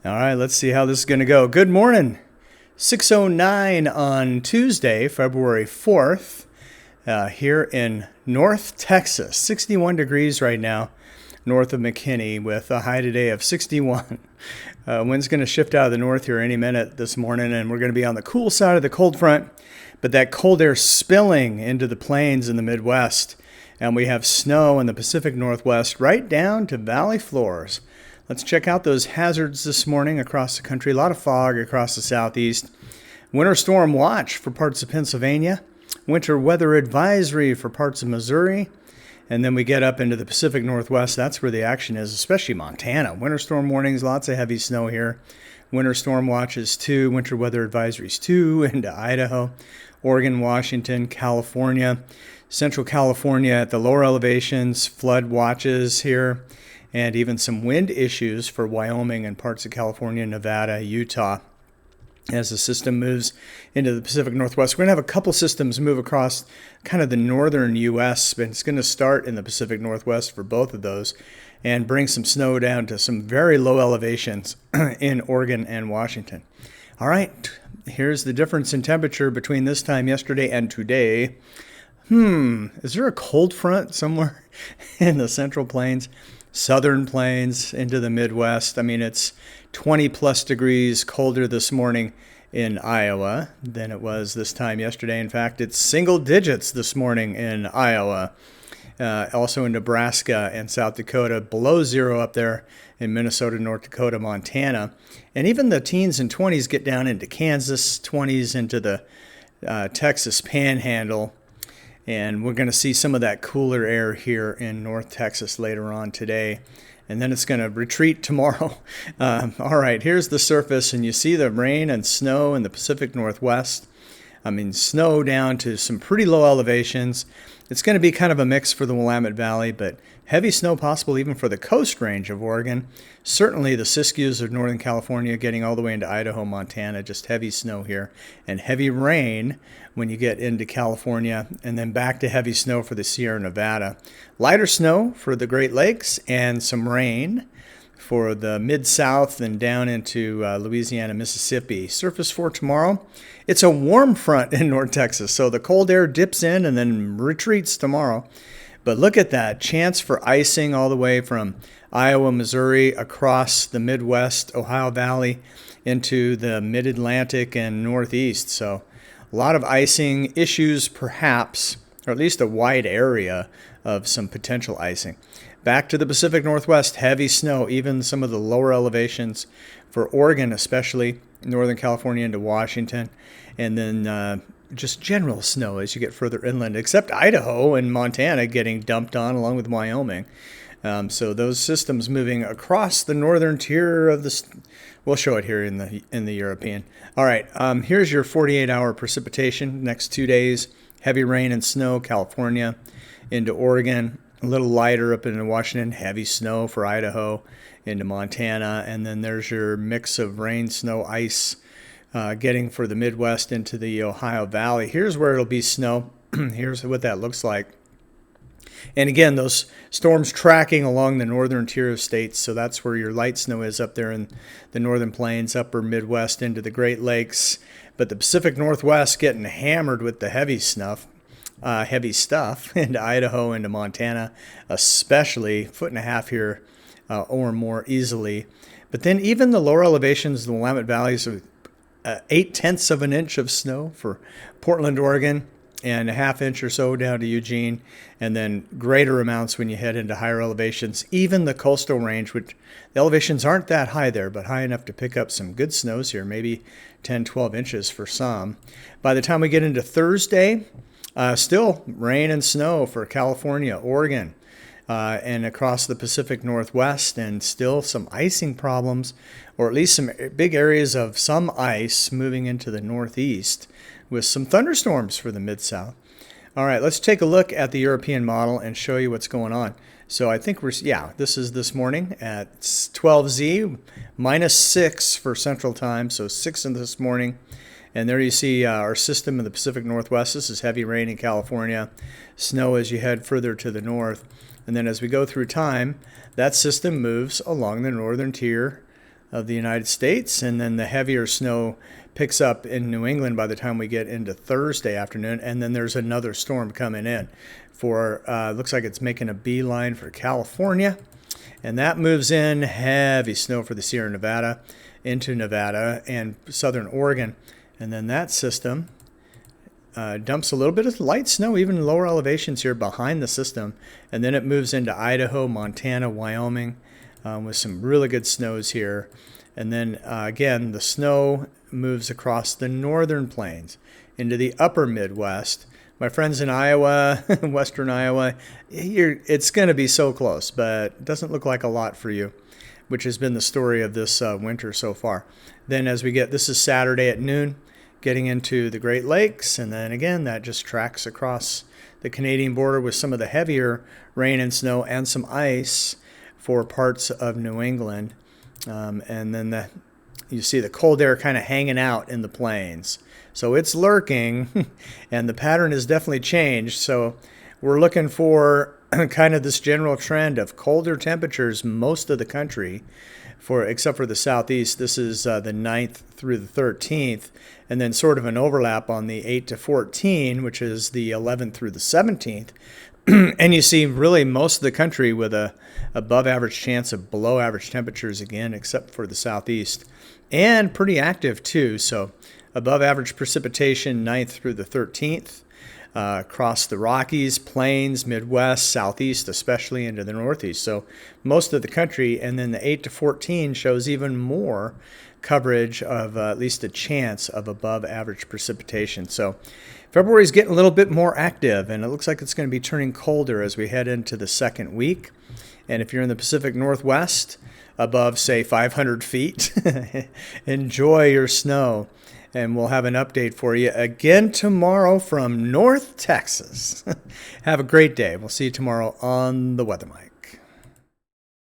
All right, let's see how this is going to go. Good morning. 6:09 on Tuesday, February 4th, here in North Texas. 61 degrees right now, north of McKinney, with a high today of 61. Wind's going to shift out of the north here any minute this morning, and we're going to be on the cool side of the cold front, but that cold air spilling into the plains in the Midwest, and we have snow in the Pacific Northwest right down to valley floors. Let's check out those hazards this morning across the country. A lot of fog across the southeast. Winter storm watch for parts of Pennsylvania. Winter weather advisory for parts of Missouri. And then we get up into the Pacific Northwest. That's where the action is, especially Montana. Winter storm warnings, lots of heavy snow here. Winter storm watches 2, winter weather advisories 2 into Idaho, Oregon, Washington, California. Central California at the lower elevations, flood watches here. And even some wind issues for Wyoming and parts of California, Nevada, Utah, as the system moves into the Pacific Northwest. We're going to have a couple systems move across kind of the northern U.S., but it's going to start in the Pacific Northwest for both of those and bring some snow down to some very low elevations in Oregon and Washington. All right, here's the difference in temperature between this time yesterday and today. Is there a cold front somewhere in the Central Plains? Southern Plains into the Midwest. I mean, it's 20 plus degrees colder this morning in Iowa than it was this time yesterday. In fact, it's single digits this morning in Iowa. Also in Nebraska and South Dakota, below zero up there in Minnesota, North Dakota, Montana. And even the teens and 20s get down into Kansas, 20s into the Texas Panhandle. And we're going to see some of that cooler air here in North Texas later on today. And then it's going to retreat tomorrow. All right, here's the surface, and you see the rain and snow in the Pacific Northwest. I mean, snow down to some pretty low elevations. It's going to be kind of a mix for the Willamette Valley, but heavy snow possible even for the coast range of Oregon. Certainly the Siskiyous of Northern California getting all the way into Idaho, Montana, just heavy snow here. And heavy rain when you get into California, and then back to heavy snow for the Sierra Nevada. Lighter snow for the Great Lakes and some rain for the Mid-South and down into Louisiana, Mississippi. Surface for tomorrow. It's a warm front in North Texas, so the cold air dips in and then retreats tomorrow. But look at that, chance for icing all the way from Iowa, Missouri, across the Midwest, Ohio Valley, into the Mid-Atlantic and Northeast. So a lot of icing issues perhaps, or at least a wide area of some potential icing. Back to the Pacific Northwest, heavy snow, even some of the lower elevations for Oregon, especially Northern California into Washington, and then just general snow as you get further inland, except Idaho and Montana getting dumped on along with Wyoming. So those systems moving across the northern tier of the, we'll show it here in the European. All right, here's your 48-hour precipitation next 2 days. Heavy rain and snow, California into Oregon. A little lighter up into Washington, heavy snow for Idaho into Montana, and then there's your mix of rain, snow, ice getting for the Midwest into the Ohio Valley. Here's where it'll be snow. Here's what that looks like. And again, those storms tracking along the northern tier of states, so that's where your light snow is up there in the northern plains, upper Midwest into the Great Lakes. But the Pacific Northwest getting hammered with the heavy stuff into Idaho, into Montana, especially 1.5 feet here or more easily. But then even the lower elevations, the Willamette Valleys, 0.8 of an inch of snow for Portland, Oregon, and 1/2 inch or so down to Eugene, and then greater amounts when you head into higher elevations. Even the coastal range, which the elevations aren't that high there, but high enough to pick up some good snows here, maybe 10-12 inches for some. By the time we get into Thursday, still rain and snow for California, Oregon, and across the Pacific Northwest, and still some icing problems, or at least some big areas of some ice moving into the Northeast with some thunderstorms for the Mid-South. All right, let's take a look at the European model and show you what's going on. So I think this is this morning at 12Z, -6 for Central Time, so 6 in this morning. And there you see our system in the Pacific Northwest. This is heavy rain in California, snow as you head further to the north. And then as we go through time, that system moves along the northern tier of the United States, and then the heavier snow picks up in New England by the time we get into Thursday afternoon, and then there's another storm coming in for looks like it's making a beeline for California, and that moves in heavy snow for the Sierra Nevada into Nevada and southern Oregon, and then that system dumps a little bit of light snow, even lower elevations here behind the system, and then it moves into Idaho, Montana, Wyoming, with some really good snows here. And then again, the snow moves across the northern plains into the upper Midwest. My friends in Iowa, western Iowa, it's going to be so close, but it doesn't look like a lot for you, which has been the story of this winter so far. Then as we get, this is Saturday at noon, getting into the Great Lakes, and then again, that just tracks across the Canadian border with some of the heavier rain and snow and some ice for parts of New England. And then you see the cold air kind of hanging out in the plains. So it's lurking, and the pattern has definitely changed. So we're looking for kind of this general trend of colder temperatures most of the country, except for the southeast. This is the 9th through the 13th, and then sort of an overlap on the 8 to 14, which is the 11th through the 17th. And you see really most of the country with a above average chance of below average temperatures again, except for the southeast, and pretty active too. So above average precipitation 9th through the 13th, across the Rockies, Plains, Midwest, Southeast, especially into the Northeast. So most of the country, and then the 8 to 14 shows even more coverage of at least a chance of above average precipitation. So February is getting a little bit more active, and it looks like it's going to be turning colder as we head into the second week. And if you're in the Pacific Northwest, above, say, 500 feet, enjoy your snow. And we'll have an update for you again tomorrow from North Texas. Have a great day. We'll see you tomorrow on the Weather Mic.